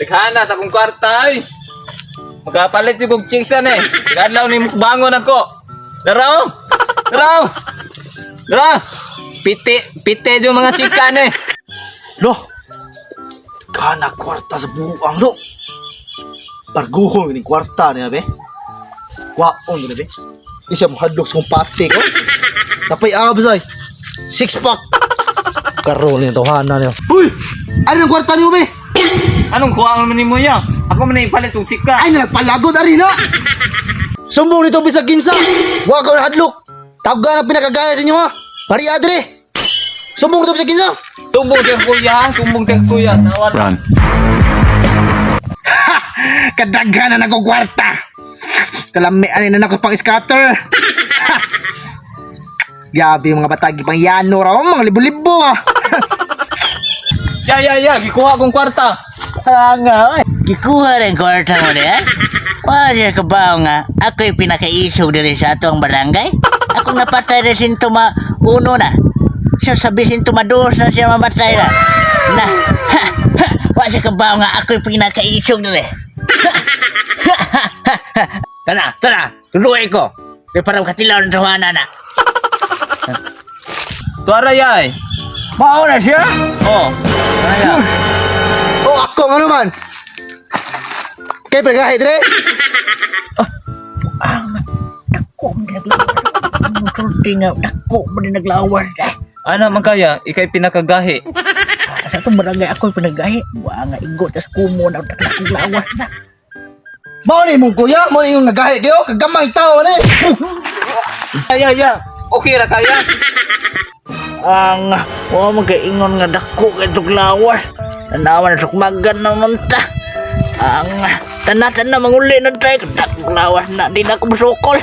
Tighana ta kong kwarta ay. Magapalit yung kong chiksan eh. Tigadlaw ni mukbangon ako. Daraw! Daraw! Daraw! Pite yung mga chikan eh. Lo, kana kwarta sa buang lo. Parguhong ini kwarta niya be. Waon niya be. Isa mo hadlok sa kong pati ko. Tapay absay. 6-pack. Karol niya tawhana niya. Uy! Ano ang kwarta niyo be? Anong kuhaan mo ni mo yan? Ako man ipalit yung chika. Ay, nagpalagod ari na. Sumbong nito bisag ginsa. Wa ka hadlok. Tawga na pinakagaya sa inyo ha. Pari adre. Sumbong nito bisag ginsa. Sumbong siya kuya, sumbong siya kuya. Run. Kadaghanan na akong kwarta. Kalamian na ako pang scatter. Gabi mga batagi pang yano raw, mga libo-libo ha. Ya, gikuha kong kwarta. Nga, gikuha rin kwarta mo niya. Wala ka ba nga, ako'y pinakaisog din sa atong barangay. Akong napatay rin sintuma uno na. Sasabi sintuma dos na siya mamatay na. Wala ka ba nga, ako'y pinakaisog din. Tara, tuluay ko. May parang katilaw ng tawanan na. Tuara yay. Mao na siya? Oh. Ano? Oh, ako ano man. Kay pregahit re. Dako mo naglawas. Ano man kaya? Ikay pinakagahi. Sa itong barangay ako'y pinagahi. Wa nga igot as kumo na naglawas na. Mao ni mong kuya, mao ni yung nagahit kayo, kagamay tao ni. Ya. Okay ra kaya? Ang wa magaingon nga dako kay tuglawas. Tanawan na sukmagan ng nunta. Ang tanatan na manguli na tayo. Tuglawas na, di na ako masukol.